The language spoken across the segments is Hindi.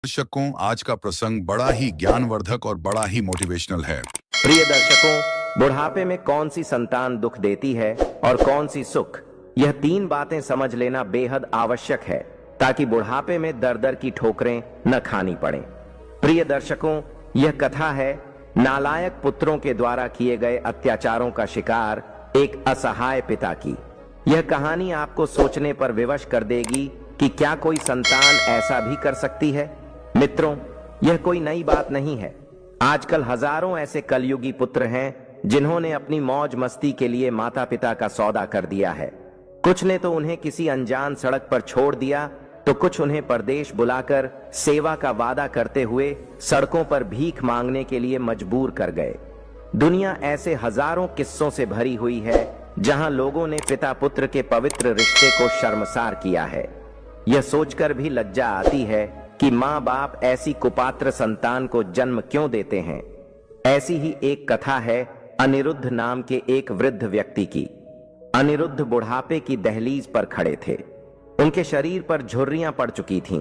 दर्शकों, आज का प्रसंग बड़ा ही ज्ञानवर्धक और बड़ा ही मोटिवेशनल है। प्रिय दर्शकों, बुढ़ापे में कौन सी संतान दुख देती है और कौन सी सुख, यह तीन बातें समझ लेना बेहद आवश्यक है ताकि बुढ़ापे में दर दर की ठोकरें न खानी पड़ें। प्रिय दर्शकों, यह कथा है नालायक पुत्रों के द्वारा किए गए अत्याचारों का शिकार एक असहाय पिता की। यह कहानी आपको सोचने पर विवश कर देगी कि क्या कोई संतान ऐसा भी कर सकती है। मित्रों, यह कोई नई बात नहीं है। आजकल हजारों ऐसे कलयुगी पुत्र हैं जिन्होंने अपनी मौज मस्ती के लिए माता पिता का सौदा कर दिया है। कुछ ने तो उन्हें किसी अनजान सड़क पर छोड़ दिया, तो कुछ उन्हें परदेश बुलाकर सेवा का वादा करते हुए सड़कों पर भीख मांगने के लिए मजबूर कर गए। दुनिया ऐसे हजारों किस्सों से भरी हुई है जहां लोगों ने पिता पुत्र के पवित्र रिश्ते को शर्मसार किया है। यह सोचकर भी लज्जा आती है कि माँ बाप ऐसी कुपात्र संतान को जन्म क्यों देते हैं। ऐसी ही एक कथा है अनिरुद्ध नाम के एक वृद्ध व्यक्ति की। अनिरुद्ध बुढ़ापे की दहलीज पर खड़े थे। उनके शरीर पर झुर्रियां पड़ चुकी थीं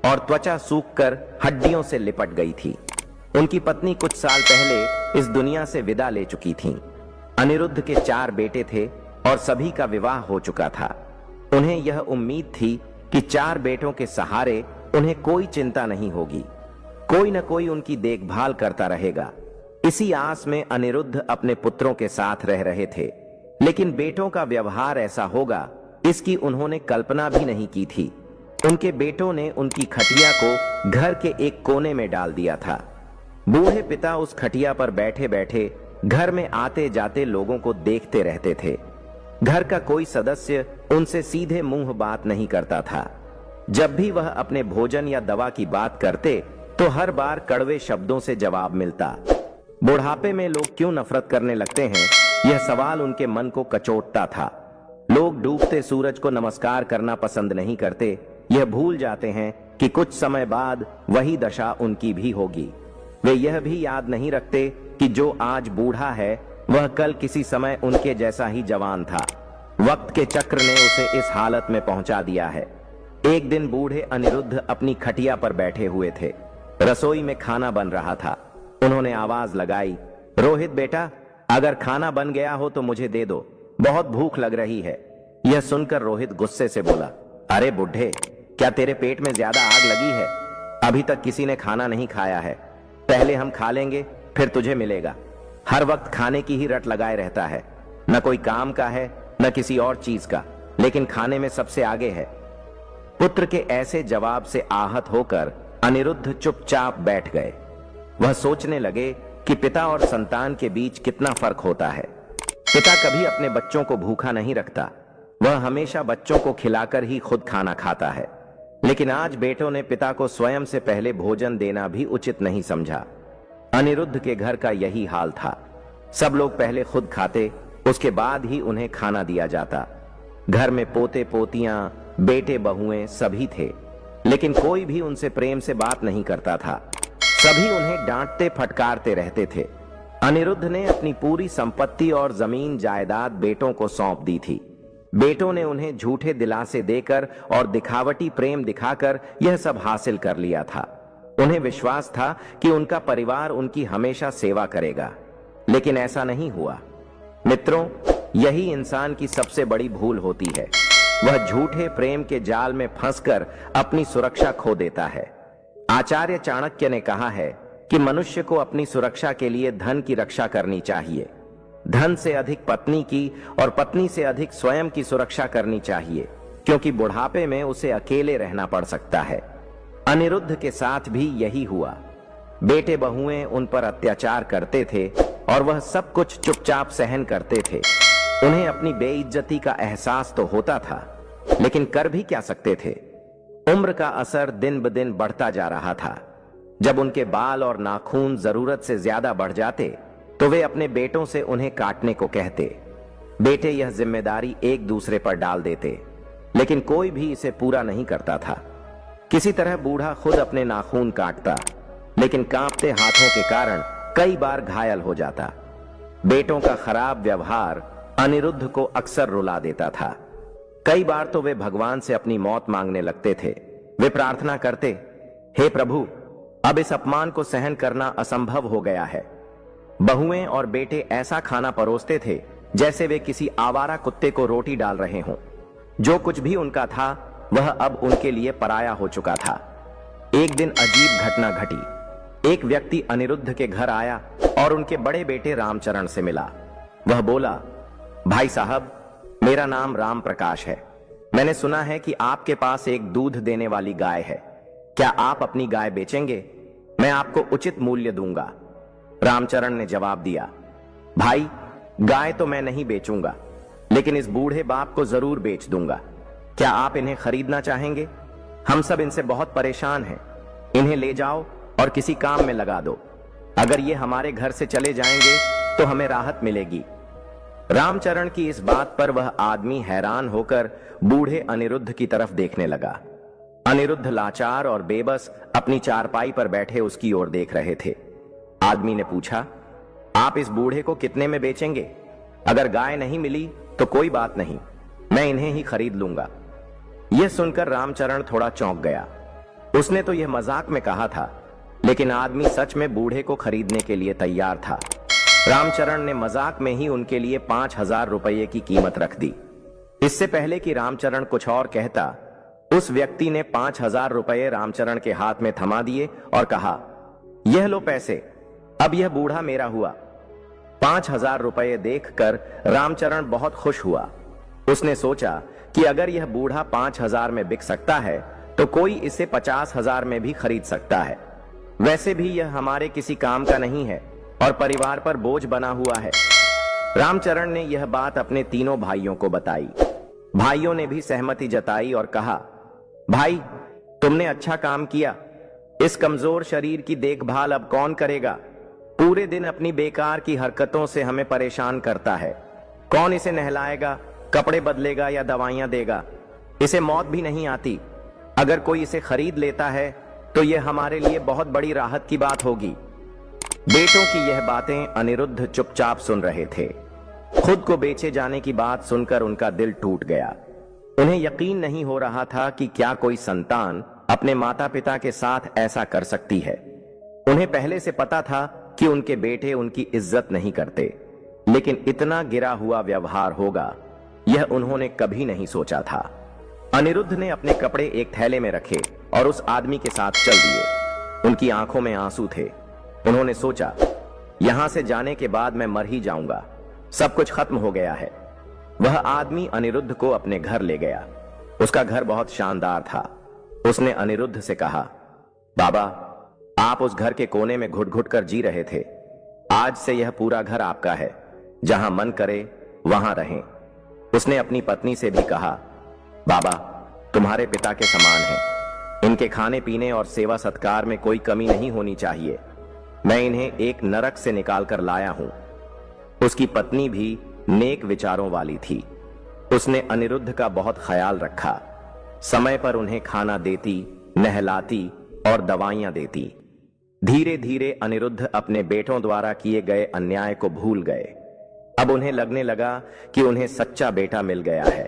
और त्वचा सूखकर हड्डियों से लिपट गई थी। उनकी पत्नी कुछ साल पहले इस दुनिया से विदा ले चुकी थीं। अनिरुद्ध के 4 बेटे थे और सभी का विवाह हो चुका था। उन्हें यह उम्मीद थी कि 4 बेटों के सहारे उन्हें कोई चिंता नहीं होगी, कोई न कोई उनकी देखभाल करता रहेगा। इसी आस में अनिरुद्ध अपने पुत्रों के साथ रह रहे थे, लेकिन बेटों का व्यवहार ऐसा होगा इसकी उन्होंने कल्पना भी नहीं की थी। उनके बेटों ने उनकी खटिया को घर के एक कोने में डाल दिया था। बूढ़े पिता उस खटिया पर बैठे बैठे घर में आते जाते लोगों को देखते रहते थे। घर का कोई सदस्य उनसे सीधे मुंह बात नहीं करता था। जब भी वह अपने भोजन या दवा की बात करते तो हर बार कड़वे शब्दों से जवाब मिलता। बुढ़ापे में लोग क्यों नफरत करने लगते हैं, यह सवाल उनके मन को कचोटता था। लोग डूबते सूरज को नमस्कार करना पसंद नहीं करते। यह भूल जाते हैं कि कुछ समय बाद वही दशा उनकी भी होगी। वे यह भी याद नहीं रखते कि जो आज बूढ़ा है वह कल किसी समय उनके जैसा ही जवान था। वक्त के चक्र ने उसे इस हालत में पहुंचा दिया है। एक दिन बूढ़े अनिरुद्ध अपनी खटिया पर बैठे हुए थे। रसोई में खाना बन रहा था। उन्होंने आवाज लगाई, रोहित बेटा, अगर खाना बन गया हो तो मुझे दे दो, बहुत भूख लग रही है। यह सुनकर रोहित गुस्से से बोला, अरे बुढ़े, क्या तेरे पेट में ज्यादा आग लगी है? अभी तक किसी ने खाना नहीं खाया है। पहले हम खा लेंगे फिर तुझे मिलेगा। हर वक्त खाने की ही रट लगाए रहता है, न कोई काम का है न किसी और चीज का, लेकिन खाने में सबसे आगे है। पुत्र के ऐसे जवाब से आहत होकर अनिरुद्ध चुपचाप बैठ गए। वह सोचने लगे कि पिता और संतान के बीच कितना फर्क होता है। पिता कभी अपने बच्चों को भूखा नहीं रखता, वह हमेशा बच्चों को खिलाकर ही खुद खाना खाता है। लेकिन आज बेटों ने पिता को स्वयं से पहले भोजन देना भी उचित नहीं समझा। अनिरुद्ध के घर का यही हाल था। सब लोग पहले खुद खाते, उसके बाद ही उन्हें खाना दिया जाता। घर में पोते पोतियां, बेटे बहुएं सभी थे, लेकिन कोई भी उनसे प्रेम से बात नहीं करता था। सभी उन्हें डांटते फटकारते रहते थे। अनिरुद्ध ने अपनी पूरी संपत्ति और जमीन जायदाद बेटों को सौंप दी थी। बेटों ने उन्हें झूठे दिलासे देकर और दिखावटी प्रेम दिखाकर यह सब हासिल कर लिया था। उन्हें विश्वास था कि उनका परिवार उनकी हमेशा सेवा करेगा, लेकिन ऐसा नहीं हुआ। मित्रों, यही इंसान की सबसे बड़ी भूल होती है। वह झूठे प्रेम के जाल में फंसकर अपनी सुरक्षा खो देता है। आचार्य चाणक्य ने कहा है कि मनुष्य को अपनी सुरक्षा के लिए धन की रक्षा करनी चाहिए, धन से अधिक पत्नी की और पत्नी से अधिक स्वयं की सुरक्षा करनी चाहिए, क्योंकि बुढ़ापे में उसे अकेले रहना पड़ सकता है। अनिरुद्ध के साथ भी यही हुआ। बेटे बहुएं उन पर अत्याचार करते थे और वह सब कुछ चुपचाप सहन करते थे। उन्हें अपनी बेइज्जती का एहसास तो होता था, लेकिन कर भी क्या सकते थे। उम्र का असर दिन ब दिन बढ़ता जा रहा था। जब उनके बाल और नाखून जरूरत से ज्यादा बढ़ जाते तो वे अपने बेटों से उन्हें काटने को कहते। बेटे यह जिम्मेदारी एक दूसरे पर डाल देते, लेकिन कोई भी इसे पूरा नहीं करता था। किसी तरह बूढ़ा खुद अपने नाखून काटता, लेकिन कांपते हाथों के कारण कई बार घायल हो जाता। बेटों का खराब व्यवहार अनिरुद्ध को अक्सर रुला देता था। कई बार तो वे भगवान से अपनी मौत मांगने लगते थे। वे प्रार्थना करते, हे प्रभु, अब इस अपमान को सहन करना असंभव हो गया है। बहुएं और बेटे ऐसा खाना परोसते थे जैसे वे किसी आवारा कुत्ते को रोटी डाल रहे हों। जो कुछ भी उनका था वह अब उनके लिए पराया हो चुका था। एक दिन अजीब घटना घटी। एक व्यक्ति अनिरुद्ध के घर आया और उनके बड़े बेटे रामचरण से मिला। वह बोला, भाई साहब, मेरा नाम राम प्रकाश है। मैंने सुना है कि आपके पास एक दूध देने वाली गाय है। क्या आप अपनी गाय बेचेंगे? मैं आपको उचित मूल्य दूंगा। रामचरण ने जवाब दिया, भाई, गाय तो मैं नहीं बेचूंगा, लेकिन इस बूढ़े बाप को जरूर बेच दूंगा। क्या आप इन्हें खरीदना चाहेंगे? हम सब इनसे बहुत परेशान हैं। इन्हें ले जाओ और किसी काम में लगा दो। अगर ये हमारे घर से चले जाएंगे तो हमें राहत मिलेगी। रामचरण की इस बात पर वह आदमी हैरान होकर बूढ़े अनिरुद्ध की तरफ देखने लगा। अनिरुद्ध लाचार और बेबस अपनी चारपाई पर बैठे उसकी ओर देख रहे थे। आदमी ने पूछा, आप इस बूढ़े को कितने में बेचेंगे? अगर गाय नहीं मिली तो कोई बात नहीं, मैं इन्हें ही खरीद लूंगा। यह सुनकर रामचरण थोड़ा चौंक गया। उसने तो यह मजाक में कहा था, लेकिन आदमी सच में बूढ़े को खरीदने के लिए तैयार था। रामचरण ने मजाक में ही उनके लिए 5,000 रुपये की कीमत रख दी। इससे पहले कि रामचरण कुछ और कहता, उस व्यक्ति ने 5,000 रुपये रामचरण के हाथ में थमा दिए और कहा, यह लो पैसे, अब यह बूढ़ा मेरा हुआ। 5,000 रुपये देखकर रामचरण बहुत खुश हुआ। उसने सोचा कि अगर यह बूढ़ा 5,000 में बिक सकता है तो कोई इसे 50,000 में भी खरीद सकता है। वैसे भी यह हमारे किसी काम का नहीं है और परिवार पर बोझ बना हुआ है। रामचरण ने यह बात अपने तीनों भाइयों को बताई। भाइयों ने भी सहमति जताई और कहा, भाई, तुमने अच्छा काम किया। इस कमजोर शरीर की देखभाल अब कौन करेगा? पूरे दिन अपनी बेकार की हरकतों से हमें परेशान करता है। कौन इसे नहलाएगा, कपड़े बदलेगा या दवाइयां देगा? इसे मौत भी नहीं आती। अगर कोई इसे खरीद लेता है तो यह हमारे लिए बहुत बड़ी राहत की बात होगी। बेटों की यह बातें अनिरुद्ध चुपचाप सुन रहे थे। खुद को बेचे जाने की बात सुनकर उनका दिल टूट गया। उन्हें यकीन नहीं हो रहा था कि क्या कोई संतान अपने माता पिता के साथ ऐसा कर सकती है। उन्हें पहले से पता था कि उनके बेटे उनकी इज्जत नहीं करते, लेकिन इतना गिरा हुआ व्यवहार होगा यह उन्होंने कभी नहीं सोचा था। अनिरुद्ध ने अपने कपड़े एक थैले में रखे और उस आदमी के साथ चल दिए। उनकी आंखों में आंसू थे। उन्होंने सोचा, यहां से जाने के बाद मैं मर ही जाऊंगा, सब कुछ खत्म हो गया है। वह आदमी अनिरुद्ध को अपने घर ले गया। उसका घर बहुत शानदार था। उसने अनिरुद्ध से कहा, बाबा, आप उस घर के कोने में घुट घुट कर जी रहे थे। आज से यह पूरा घर आपका है। जहां मन करे वहां रहें। उसने अपनी पत्नी से भी कहा, बाबा, तुम्हारे पिता के समान हैं। इनके खाने पीने और सेवा सत्कार में कोई कमी नहीं होनी चाहिए। मैं इन्हें एक नरक से निकाल कर लाया हूं। उसकी पत्नी भी नेक विचारों वाली थी। उसने अनिरुद्ध का बहुत ख्याल रखा। समय पर उन्हें खाना देती, नहलाती और दवाइयां देती। धीरे धीरे अनिरुद्ध अपने बेटों द्वारा किए गए अन्याय को भूल गए। अब उन्हें लगने लगा कि उन्हें सच्चा बेटा मिल गया है।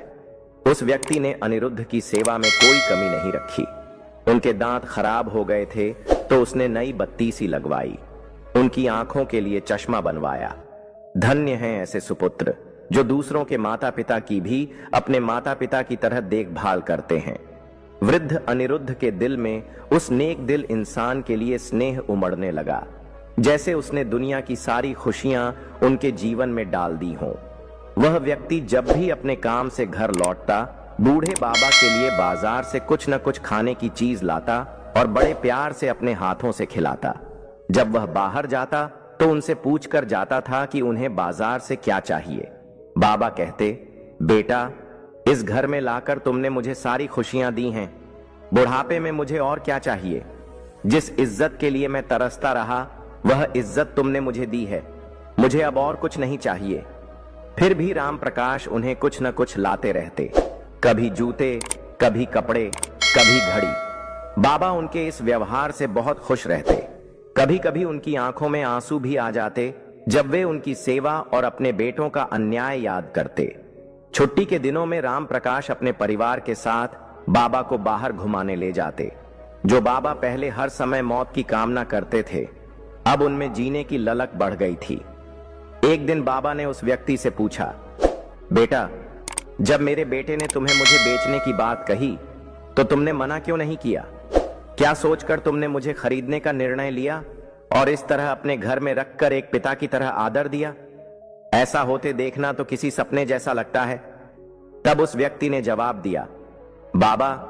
उस व्यक्ति ने अनिरुद्ध की सेवा में कोई कमी नहीं रखी। उनके दांत खराब हो गए थे तो उसने नई बत्ती सी लगवाई। उनकी आंखों के लिए चश्मा बनवाया। धन्य हैं ऐसे सुपुत्र जो दूसरों के माता पिता की भी अपने माता पिता की तरह देखभाल करते हैं। वृद्ध अनिरुद्ध के दिल में उस नेक दिल इंसान के लिए स्नेह उमड़ने लगा, जैसे उसने दुनिया की सारी खुशियां उनके जीवन में डाल दी हों। वह व्यक्ति जब भी अपने काम से घर लौटता, बूढ़े बाबा के लिए बाजार से कुछ न कुछ खाने की चीज लाता और बड़े प्यार से अपने हाथों से खिलाता। जब वह बाहर जाता तो उनसे पूछकर जाता था कि उन्हें बाजार से क्या चाहिए। बाबा कहते, बेटा, इस घर में लाकर तुमने मुझे सारी खुशियां दी हैं। बुढ़ापे में मुझे और क्या चाहिए? जिस इज्जत के लिए मैं तरसता रहा वह इज्जत तुमने मुझे दी है। मुझे अब और कुछ नहीं चाहिए। फिर भी राम प्रकाश उन्हें कुछ न कुछ लाते रहते, कभी जूते, कभी कपड़े, कभी घड़ी। बाबा उनके इस व्यवहार से बहुत खुश रहते। कभी कभी उनकी आंखों में आंसू भी आ जाते जब वे उनकी सेवा और अपने बेटों का अन्याय याद करते। छुट्टी के दिनों में राम प्रकाश अपने परिवार के साथ बाबा को बाहर घुमाने ले जाते। जो बाबा पहले हर समय मौत की कामना करते थे, अब उनमें जीने की ललक बढ़ गई थी। एक दिन बाबा ने उस व्यक्ति से पूछा, बेटा, जब मेरे बेटे ने तुम्हें मुझे बेचने की बात कही तो तुमने मना क्यों नहीं किया? क्या सोचकर तुमने मुझे खरीदने का निर्णय लिया और इस तरह अपने घर में रखकर एक पिता की तरह आदर दिया? ऐसा होते देखना तो किसी सपने जैसा लगता है। तब उस व्यक्ति ने जवाब दिया, बाबा,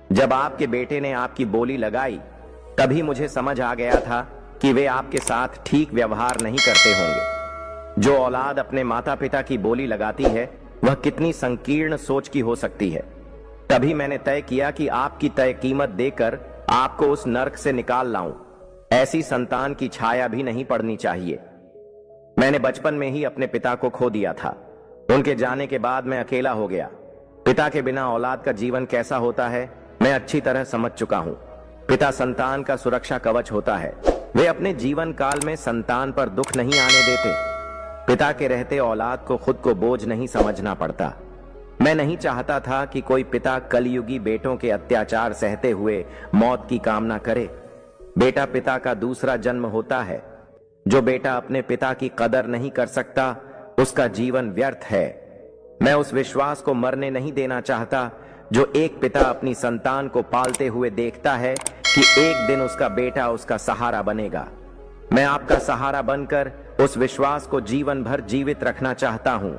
जब आपके बेटे ने आपकी बोली लगाई तभी मुझे समझ आ गया था कि वे आपके साथ ठीक व्यवहार नहीं करते होंगे। जो औलाद अपने माता पिता की बोली लगाती है वह कितनी संकीर्ण सोच की हो सकती है। तभी मैंने तय किया कि आपकी तय कीमत देकर आपको उस नर्क से निकाल लाऊं। ऐसी संतान की छाया भी नहीं पड़नी चाहिए। मैंने बचपन में ही अपने पिता को खो दिया था। उनके जाने के बाद मैं अकेला हो गया। पिता के बिना औलाद का जीवन कैसा होता है मैं अच्छी तरह समझ चुका हूं। पिता संतान का सुरक्षा कवच होता है। वे अपने जीवन काल में संतान पर दुख नहीं आने देते। पिता के रहते औलाद को खुद को बोझ नहीं समझना पड़ता। मैं नहीं चाहता था कि कोई पिता कलयुगी बेटों के अत्याचार सहते हुए मौत की कामना करे। बेटा पिता का दूसरा जन्म होता है। जो बेटा अपने पिता की कदर नहीं कर सकता उसका जीवन व्यर्थ है। मैं उस विश्वास को मरने नहीं देना चाहता जो एक पिता अपनी संतान को पालते हुए देखता है कि एक दिन उसका बेटा उसका सहारा बनेगा। मैं आपका सहारा बनकर उस विश्वास को जीवन भर जीवित रखना चाहता हूं।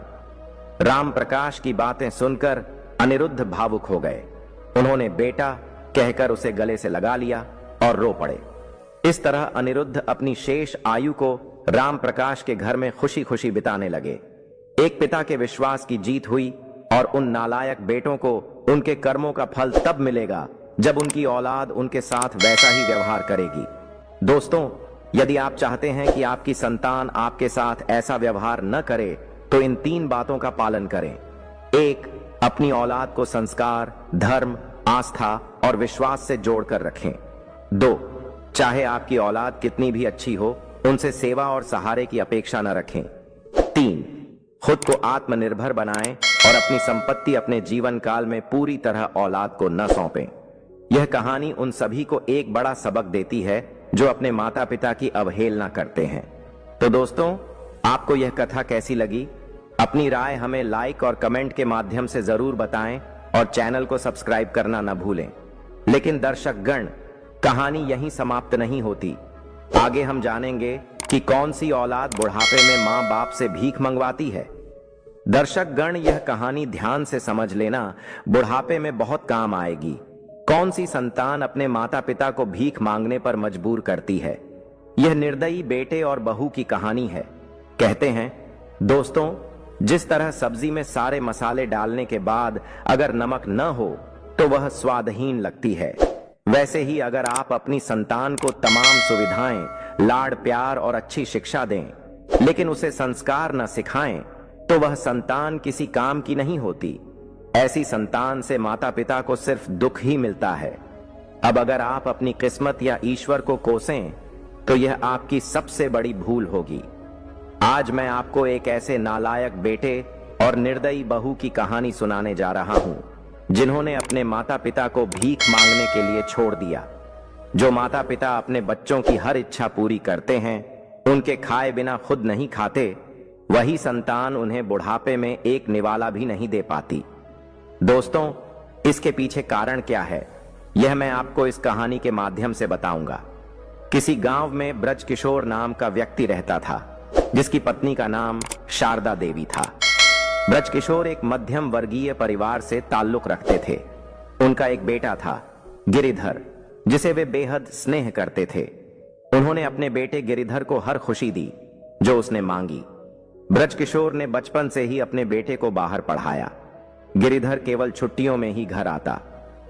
राम प्रकाश की बातें सुनकर अनिरुद्ध भावुक हो गए। उन्होंने बेटा कहकर उसे गले से लगा लिया और रो पड़े। इस तरह अनिरुद्ध अपनी शेष आयु को राम प्रकाश के घर में खुशी खुशी बिताने लगे। एक पिता के विश्वास की जीत हुई और उन नालायक बेटों को उनके कर्मों का फल तब मिलेगा जब उनकी औलाद उनके साथ वैसा ही व्यवहार करेगी। दोस्तों, यदि आप चाहते हैं कि आपकी संतान आपके साथ ऐसा व्यवहार न करे तो इन 3 बातों का पालन करें। 1. अपनी औलाद को संस्कार, धर्म, आस्था और विश्वास से जोड़कर रखें। 2. चाहे आपकी औलाद कितनी भी अच्छी हो, उनसे सेवा और सहारे की अपेक्षा न रखें। 3. खुद को आत्मनिर्भर बनाएं और अपनी संपत्ति अपने जीवन काल में पूरी तरह औलाद को न सौंपें। यह कहानी उन सभी को एक बड़ा सबक देती है जो अपने माता पिता की अवहेलना करते हैं। तो दोस्तों, आपको यह कथा कैसी लगी? अपनी राय हमें लाइक और कमेंट के माध्यम से जरूर बताएं और चैनल को सब्सक्राइब करना न भूलें। लेकिन दर्शक गण, कहानी यहीं समाप्त नहीं होती। आगे हम जानेंगे कि कौन सी औलाद बुढ़ापे में मां बाप से भीख मंगवाती है। दर्शक गण, यह कहानी ध्यान से समझ लेना, बुढ़ापे में बहुत काम आएगी। कौन सी संतान अपने माता पिता को भीख मांगने पर मजबूर करती है? यह निर्दयी बेटे और बहू की कहानी है। कहते हैं दोस्तों, जिस तरह सब्जी में सारे मसाले डालने के बाद अगर नमक न हो तो वह स्वादहीन लगती है, वैसे ही अगर आप अपनी संतान को तमाम सुविधाएं, लाड़ प्यार और अच्छी शिक्षा दें लेकिन उसे संस्कार न सिखाएं तो वह संतान किसी काम की नहीं होती। ऐसी संतान से माता पिता को सिर्फ दुख ही मिलता है। अब अगर आप अपनी किस्मत या ईश्वर को कोसें तो यह आपकी सबसे बड़ी भूल होगी। आज मैं आपको एक ऐसे नालायक बेटे और निर्दयी बहू की कहानी सुनाने जा रहा हूं जिन्होंने अपने माता पिता को भीख मांगने के लिए छोड़ दिया। जो माता पिता अपने बच्चों की हर इच्छा पूरी करते हैं, उनके खाए बिना खुद नहीं खाते, वही संतान उन्हें बुढ़ापे में एक निवाला भी नहीं दे पाती। दोस्तों, इसके पीछे कारण क्या है यह मैं आपको इस कहानी के माध्यम से बताऊंगा। किसी गांव में ब्रजकिशोर नाम का व्यक्ति रहता था जिसकी पत्नी का नाम शारदा देवी था। ब्रजकिशोर एक मध्यम वर्गीय परिवार से ताल्लुक रखते थे। उनका एक बेटा था गिरिधर, जिसे वे बेहद स्नेह करते थे। उन्होंने अपने बेटे गिरिधर को हर खुशी दी जो उसने मांगी। ब्रजकिशोर ने बचपन से ही अपने बेटे को बाहर पढ़ाया। गिरिधर केवल छुट्टियों में ही घर आता।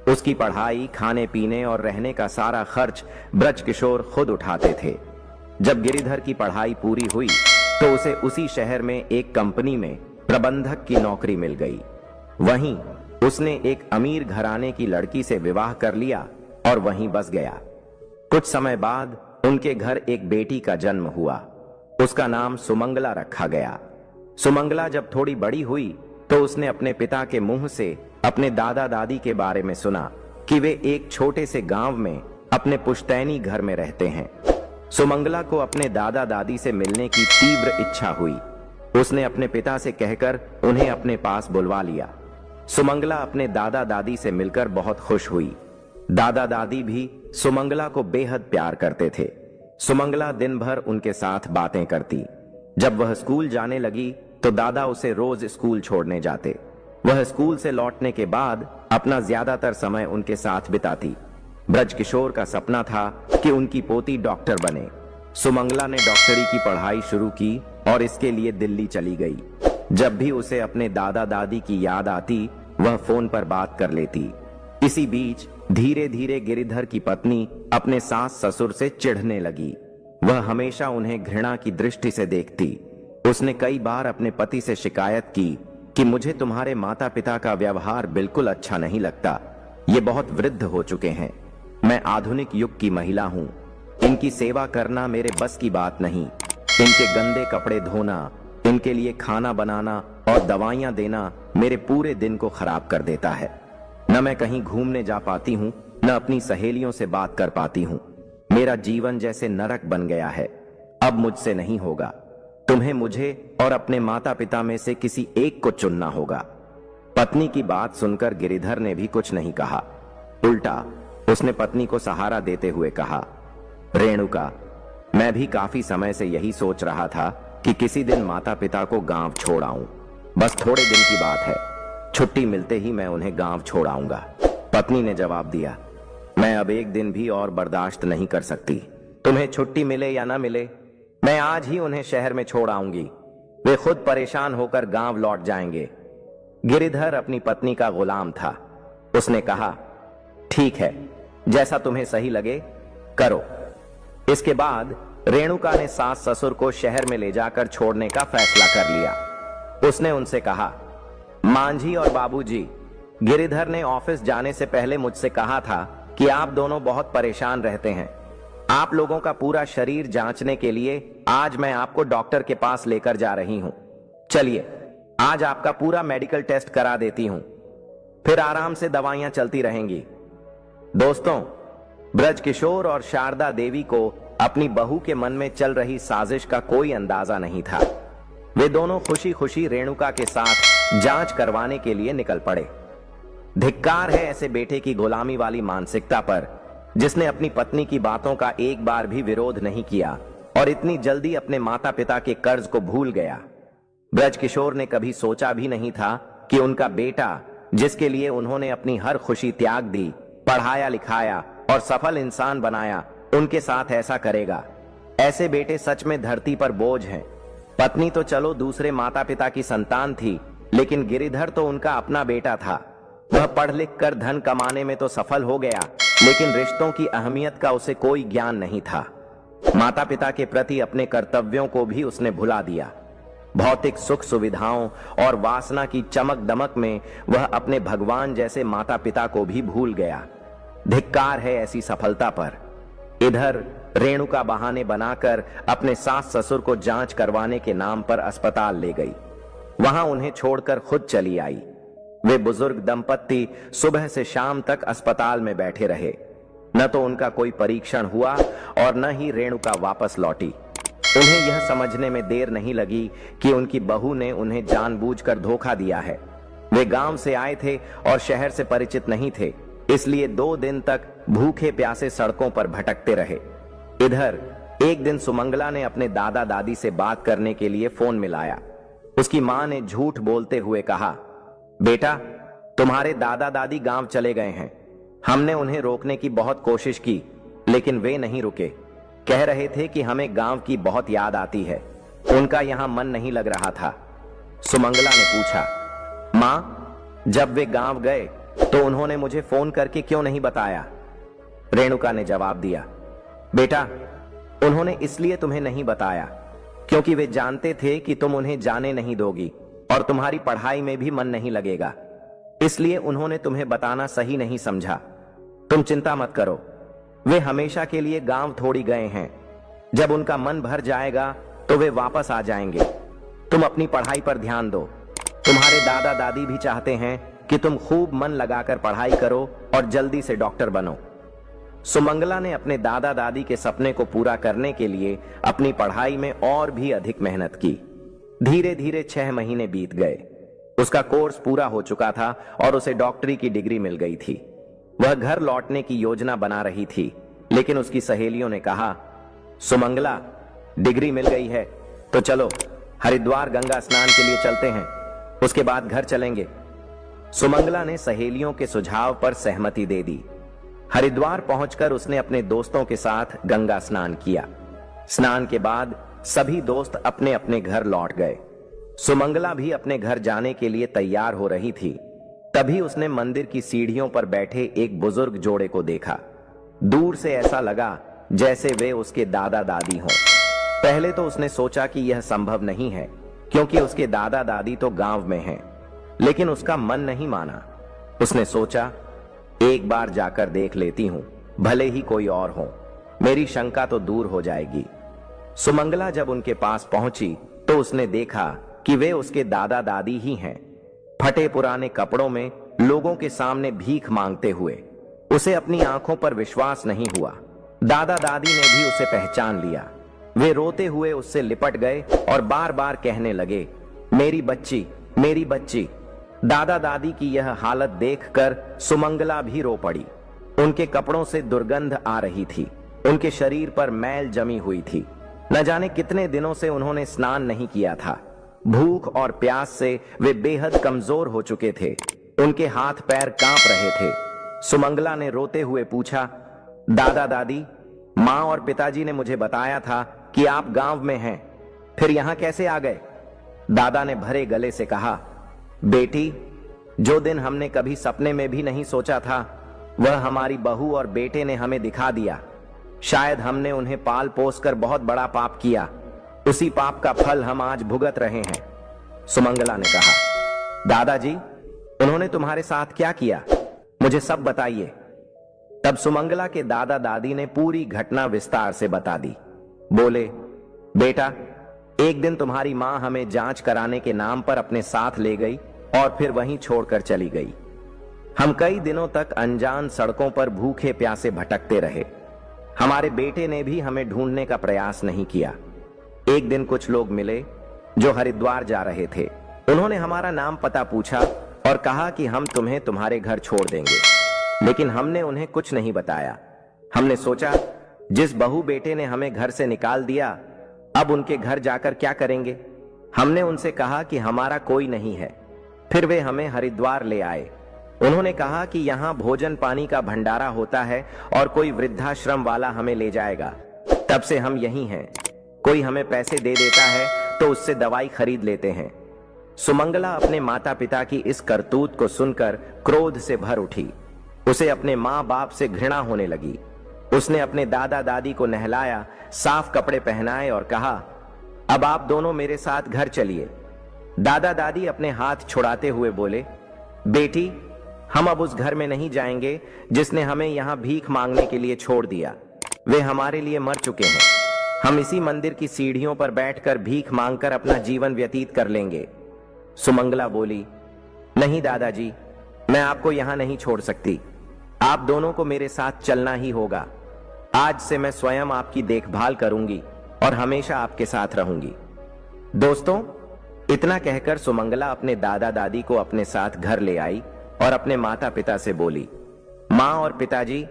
उसकी पढ़ाई, खाने पीने और रहने का सारा खर्च ब्रजकिशोर खुद उठाते थे। जब गिरिधर की पढ़ाई पूरी हुई तो उसे उसी शहर में एक कंपनी में प्रबंधक की नौकरी मिल गई। वहीं उसने एक अमीर घराने की लड़की से विवाह कर लिया और वहीं बस गया। कुछ समय बाद उनके घर एक बेटी का जन्म हुआ। उसका नाम सुमंगला रखा गया। सुमंगला जब थोड़ी बड़ी हुई तो उसने अपने पिता के मुंह से अपने दादा दादी के बारे में सुना कि वे एक छोटे से गांव में अपने पुश्तैनी घर में रहते हैं। सुमंगला को अपने दादा दादी से मिलने की तीव्र इच्छा हुई। उसने अपने पिता से कहकर उन्हें अपने पास बुलवा लिया। सुमंगला अपने दादा दादी से मिलकर बहुत खुश हुई। दादा दादी भी सुमंगला को बेहद प्यार करते थे। सुमंगला दिन भर उनके साथ बातें करती। जब वह स्कूल जाने लगी तो दादा उसे रोज स्कूल छोड़ने जाते। वह स्कूल से लौटने के बाद अपना ज्यादातर समय उनके साथ बिताती। ब्रजकिशोर का सपना था कि उनकी पोती डॉक्टर बने। सुमंगला ने डॉक्टरी की पढ़ाई शुरू की और इसके लिए दिल्ली चली गई। जब भी उसे अपने दादा दादी की याद आती, वह फोन पर बात कर लेती। इसी बीच धीरे धीरे गिरिधर की पत्नी अपने सास ससुर से चिढ़ने लगी। वह हमेशा उन्हें घृणा की दृष्टि से देखती। उसने कई बार अपने पति से शिकायत की कि मुझे तुम्हारे माता पिता का व्यवहार बिल्कुल अच्छा नहीं लगता। ये बहुत वृद्ध हो चुके हैं। मैं आधुनिक युग की महिला हूं। इनकी सेवा करना मेरे बस की बात नहीं। इनके गंदे कपड़े धोना, इनके लिए खाना बनाना और दवाइयां देना मेरे पूरे दिन को खराब कर देता है। न मैं कहीं घूमने जा पाती हूं, न अपनी सहेलियों से बात कर पाती हूं। मेरा जीवन जैसे नरक बन गया है। अब मुझसे नहीं होगा। तुम्हें मुझे और अपने माता पिता में से किसी एक को चुनना होगा। पत्नी की बात सुनकर गिरिधर ने भी कुछ नहीं कहा। उल्टा उसने पत्नी को सहारा देते हुए कहा, रेणुका, मैं भी काफी समय से यही सोच रहा था कि किसी दिन माता पिता को गांव छोड़ आऊं। बस थोड़े दिन की बात है। छुट्टी मिलते ही मैं उन्हें गांव छोड़ आऊंगा। पत्नी ने जवाब दिया, मैं अब एक दिन भी और बर्दाश्त नहीं कर सकती। तुम्हें छुट्टी मिले या ना मिले, मैं आज ही उन्हें शहर में छोड़ आऊंगी। वे खुद परेशान होकर गांव लौट जाएंगे। गिरिधर अपनी पत्नी का गुलाम था। उसने कहा, ठीक है, जैसा तुम्हें सही लगे करो। इसके बाद रेणुका ने सास ससुर को शहर में ले जाकर छोड़ने का फैसला कर लिया। उसने उनसे कहा, मांझी और बाबूजी, गिरिधर ने ऑफिस जाने से पहले मुझसे कहा था कि आप दोनों बहुत परेशान रहते हैं। आप लोगों का पूरा शरीर जांचने के लिए आज मैं आपको डॉक्टर के पास लेकर जा रही हूं। चलिए, आज आपका पूरा मेडिकल टेस्ट करा देती हूं, फिर आराम से दवाइयां चलती रहेंगी। दोस्तों, ब्रजकिशोर और शारदा देवी को अपनी बहू के मन में चल रही साजिश का कोई अंदाजा नहीं था। वे दोनों खुशी खुशी रेणुका के साथ जांच करवाने के लिए निकल पड़े। धिक्कार है ऐसे बेटे की गुलामी वाली मानसिकता पर, जिसने अपनी पत्नी की बातों का एक बार भी विरोध नहीं किया और इतनी जल्दी अपने माता पिता के कर्ज को भूल गया। ब्रजकिशोर ने कभी सोचा भी नहीं था कि उनका बेटा, जिसके लिए उन्होंने अपनी हर खुशी त्याग दी, पढ़ाया लिखाया और सफल इंसान बनाया, उनके साथ ऐसा करेगा। ऐसे बेटे सच में धरती पर बोझ हैं। पत्नी तो चलो दूसरे माता पिता की संतान थी, लेकिन गिरिधर तो उनका अपना बेटा था। वह पढ़ लिख कर धन कमाने में तो सफल हो गया, लेकिन रिश्तों की अहमियत का उसे कोई ज्ञान नहीं था। माता पिता के प्रति अपने कर्तव्यों को भी उसने भुला दिया। भौतिक सुख सुविधाओं और वासना की चमक दमक में वह अपने भगवान जैसे माता पिता को भी भूल गया। धिक्कार है ऐसी सफलता पर। इधर रेणुका बहाने बनाकर अपने सास ससुर को जांच करवाने के नाम पर अस्पताल ले गई। वहां उन्हें छोड़कर खुद चली आई। वे बुजुर्ग दंपत्ति सुबह से शाम तक अस्पताल में बैठे रहे। न तो उनका कोई परीक्षण हुआ और न ही रेणुका वापस लौटी। उन्हें यह समझने में देर नहीं लगी कि उनकी बहू ने उन्हें जानबूझकर धोखा दिया है। वे गांव से आए थे और शहर से परिचित नहीं थे, इसलिए 2 दिन तक भूखे प्यासे सड़कों पर भटकते रहे। इधर एक दिन सुमंगला ने अपने दादा दादी से बात करने के लिए फोन मिलाया। उसकी मां ने झूठ बोलते हुए कहा, बेटा, तुम्हारे दादा दादी गांव चले गए हैं। हमने उन्हें रोकने की बहुत कोशिश की, लेकिन वे नहीं रुके। कह रहे थे कि हमें गांव की बहुत याद आती है। उनका यहां मन नहीं लग रहा था। सुमंगला ने पूछा, मां, जब वे गांव गए तो उन्होंने मुझे फोन करके क्यों नहीं बताया? रेणुका ने जवाब दिया, बेटा, उन्होंने इसलिए तुम्हें नहीं बताया क्योंकि वे जानते थे कि तुम उन्हें जाने नहीं दोगी और तुम्हारी पढ़ाई में भी मन नहीं लगेगा। इसलिए उन्होंने तुम्हें बताना सही नहीं समझा। तुम चिंता मत करो, वे हमेशा के लिए गांव थोड़ी गए हैं। जब उनका मन भर जाएगा तो वे वापस आ जाएंगे। तुम अपनी पढ़ाई पर ध्यान दो। तुम्हारे दादा दादी भी चाहते हैं कि तुम खूब मन लगाकर पढ़ाई करो और जल्दी से डॉक्टर बनो। सुमंगला ने अपने दादा दादी के सपने को पूरा करने के लिए अपनी पढ़ाई में और भी अधिक मेहनत की। धीरे धीरे 6 महीने बीत गए। उसका कोर्स पूरा हो चुका था और उसे डॉक्टरी की डिग्री मिल गई थी। वह घर लौटने की योजना बना रही थी, लेकिन उसकी सहेलियों ने कहा, सुमंगला, डिग्री मिल गई है तो चलो हरिद्वार गंगा स्नान के लिए चलते हैं, उसके बाद घर चलेंगे। सुमंगला ने सहेलियों के सुझाव पर सहमति दे दी। हरिद्वार पहुंचकर उसने अपने दोस्तों के साथ गंगा स्नान किया। स्नान के बाद सभी दोस्त अपने अपने घर लौट गए। सुमंगला भी अपने घर जाने के लिए तैयार हो रही थी। तभी उसने मंदिर की सीढ़ियों पर बैठे एक बुजुर्ग जोड़े को देखा। दूर से ऐसा लगा जैसे वे उसके दादा दादी हों। पहले तो उसने सोचा कि यह संभव नहीं है, क्योंकि उसके दादा दादी तो गांव में हैं। लेकिन उसका मन नहीं माना। उसने सोचा, एक बार जाकर देख लेती हूं, भले ही कोई और हो, मेरी शंका तो दूर हो जाएगी। सुमंगला जब उनके पास पहुंची तो उसने देखा कि वे उसके दादा दादी ही हैं, फटे पुराने कपड़ों में लोगों के सामने भीख मांगते हुए। उसे अपनी आंखों पर विश्वास नहीं हुआ। दादा दादी ने भी उसे पहचान लिया। वे रोते हुए उससे लिपट गए और बार बार कहने लगे, मेरी बच्ची, मेरी बच्ची। दादा दादी की यह हालत देखकर सुमंगला भी रो पड़ी। उनके कपड़ों से दुर्गंध आ रही थी। उनके शरीर पर मैल जमी हुई थी। न जाने कितने दिनों से उन्होंने स्नान नहीं किया था। भूख और प्यास से वे बेहद कमजोर हो चुके थे। उनके हाथ पैर कांप रहे थे। सुमंगला ने रोते हुए पूछा, दादा दादी, माँ और पिताजी ने मुझे बताया था कि आप गांव में हैं, फिर यहां कैसे आ गए? दादा ने भरे गले से कहा, बेटी, जो दिन हमने कभी सपने में भी नहीं सोचा था, वह हमारी बहू और बेटे ने हमें दिखा दिया। शायद हमने उन्हें पाल पोस कर बहुत बड़ा पाप किया। उसी पाप का फल हम आज भुगत रहे हैं। सुमंगला ने कहा, दादाजी, उन्होंने तुम्हारे साथ क्या किया? मुझे सब बताइए। तब सुमंगला के दादा दादी ने पूरी घटना विस्तार से बता दी। बोले, बेटा, एक दिन तुम्हारी मां हमें जांच कराने के नाम पर अपने साथ ले गई और फिर वहीं छोड़कर चली गई। हम कई दिनों तक अनजान सड़कों पर भूखे प्यासे भटकते रहे। हमारे बेटे ने भी हमें ढूंढने का प्रयास नहीं किया। एक दिन कुछ लोग मिले जो हरिद्वार जा रहे थे। उन्होंने हमारा नाम पता पूछा और कहा कि हम तुम्हें तुम्हारे घर छोड़ देंगे, लेकिन हमने उन्हें कुछ नहीं बताया। हमने सोचा, जिस बहू बेटे ने हमें घर से निकाल दिया, अब उनके घर जाकर क्या करेंगे? हमने उनसे कहा कि हमारा कोई नहीं है। फिर वे हमें हरिद्वार ले आए। उन्होंने कहा कि यहाँ भोजन पानी का भंडारा होता है और कोई वृद्धाश्रम वाला हमें ले जाएगा। तब से हम यहीं हैं। कोई हमें पैसे दे देता है तो उससे दवाई खरीद लेते हैं। सुमंगला अपने माता पिता की इस करतूत को सुनकर क्रोध से भर उठी। उसे अपने माँ बाप से घृणा होने लगी। उसने अपने दादा दादी को नहलाया, साफ कपड़े पहनाए और कहा, अब आप दोनों मेरे साथ घर चलिए। दादा दादी अपने हाथ छुड़ाते हुए बोले, बेटी, हम अब उस घर में नहीं जाएंगे जिसने हमें यहाँ भीख मांगने के लिए छोड़ दिया। वे हमारे लिए मर चुके हैं। हम इसी मंदिर की सीढ़ियों पर बैठकर भीख मांगकर अपना जीवन व्यतीत कर लेंगे। सुमंगला बोली, नहीं दादाजी, मैं आपको यहां नहीं छोड़ सकती। आप दोनों को मेरे साथ चलना ही होगा। आज से मैं स्वयं आपकी देखभाल करूंगी और हमेशा आपके साथ रहूंगी। दोस्तों, इतना कहकर सुमंगला अपने दादा दादी को अपने साथ घर ले आई और अपने माता पिता से बोली, माँ और पिताजी,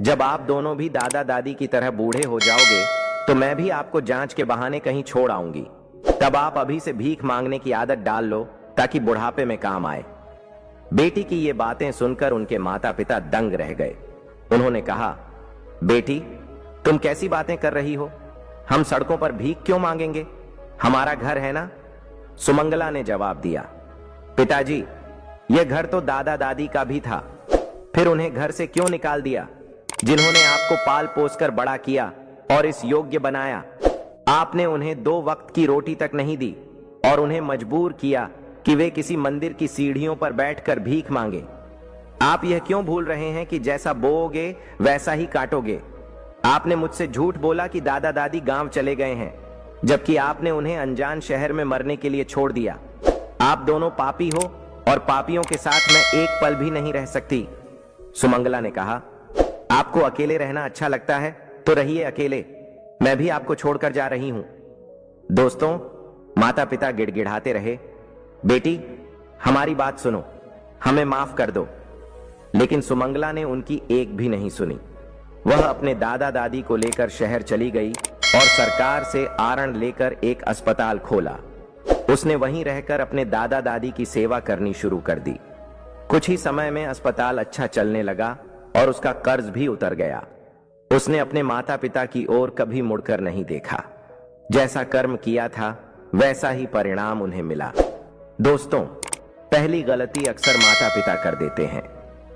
जब आप दोनों भी दादा दादी की तरह बूढ़े हो जाओगे तो मैं भी आपको जांच के बहाने कहीं छोड़ आऊंगी। तब आप अभी से भीख मांगने की आदत डाल लो ताकि बुढ़ापे में काम आए। बेटी की ये बातें सुनकर उनके माता पिता दंग रह गए। उन्होंने कहा, बेटी, तुम कैसी बातें कर रही हो? हम सड़कों पर भीख क्यों मांगेंगे? हमारा घर है ना? सुमंगला ने जवाब दिया, पिताजी, यह घर तो दादा दादी का भी था। फिर उन्हें घर से क्यों निकाल दिया? जिन्होंने आपको पाल पोस कर बड़ा किया और इस योग्य बनाया, आपने उन्हें 2 वक्त की रोटी तक नहीं दी और उन्हें मजबूर किया कि वे किसी मंदिर की सीढ़ियों पर बैठकर भीख मांगे। आप यह क्यों भूल रहे हैं कि जैसा बोओगे वैसा ही काटोगे? आपने मुझसे झूठ बोला कि दादा दादी गांव चले गए हैं, जबकि आपने उन्हें अनजान शहर में मरने के लिए छोड़ दिया। आप दोनों पापी हो और पापियों के साथ मैं एक पल भी नहीं रह सकती। सुमंगला ने कहा, आपको अकेले रहना अच्छा लगता है तो रहिए अकेले, मैं भी आपको छोड़कर जा रही हूं। दोस्तों, माता पिता गिड़गिड़ाते रहे, बेटी हमारी बात सुनो, हमें माफ कर दो। लेकिन सुमंगला ने उनकी एक भी नहीं सुनी। वह अपने दादा दादी को लेकर शहर चली गई और सरकार से आरण लेकर एक अस्पताल खोला। उसने वहीं रहकर अपने दादा दादी की सेवा करनी शुरू कर दी। कुछ ही समय में अस्पताल अच्छा चलने लगा और उसका कर्ज भी उतर गया। उसने अपने माता पिता की ओर कभी मुड़कर नहीं देखा। जैसा कर्म किया था वैसा ही परिणाम उन्हें मिला। दोस्तों, पहली गलती अक्सर माता पिता कर देते हैं।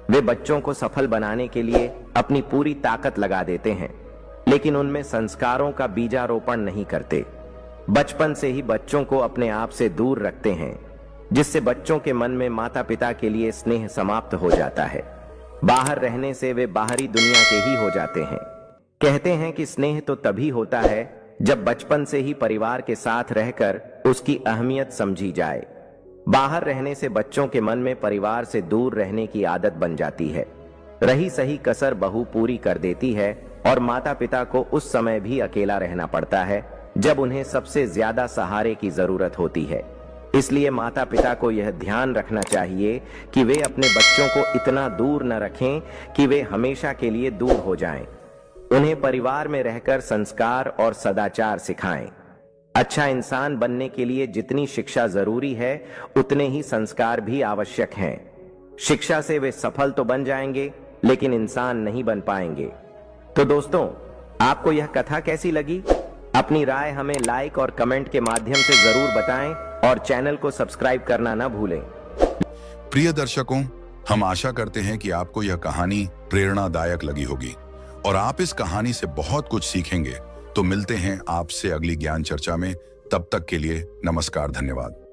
वे बच्चों को सफल बनाने के लिए अपनी पूरी ताकत लगा देते हैं, लेकिन उनमें संस्कारों का बीजारोपण नहीं करते। बचपन से ही बच्चों को अपने आप से दूर रखते हैं, जिससे बच्चों के मन में माता पिता के लिए स्नेह समाप्त हो जाता है। बाहर रहने से वे बाहरी दुनिया के ही हो जाते हैं। कहते हैं कि स्नेह तो तभी होता है जब बचपन से ही परिवार के साथ रहकर उसकी अहमियत समझी जाए। बाहर रहने से बच्चों के मन में परिवार से दूर रहने की आदत बन जाती है। रही सही कसर बहू पूरी कर देती है और माता पिता को उस समय भी अकेला रहना पड़ता है जब उन्हें सबसे ज्यादा सहारे की जरूरत होती है। इसलिए माता पिता को यह ध्यान रखना चाहिए कि वे अपने बच्चों को इतना दूर न रखें कि वे हमेशा के लिए दूर हो जाएं। उन्हें परिवार में रहकर संस्कार और सदाचार सिखाएं। अच्छा इंसान बनने के लिए जितनी शिक्षा जरूरी है उतने ही संस्कार भी आवश्यक हैं। शिक्षा से वे सफल तो बन जाएंगे लेकिन इंसान नहीं बन पाएंगे। तो दोस्तों, आपको यह कथा कैसी लगी? अपनी राय हमें लाइक और कमेंट के माध्यम से जरूर बताएं और चैनल को सब्सक्राइब करना न भूलें। प्रिय दर्शकों, हम आशा करते हैं कि आपको यह कहानी प्रेरणादायक लगी होगी और आप इस कहानी से बहुत कुछ सीखेंगे। तो मिलते हैं आपसे अगली ज्ञान चर्चा में। तब तक के लिए नमस्कार, धन्यवाद।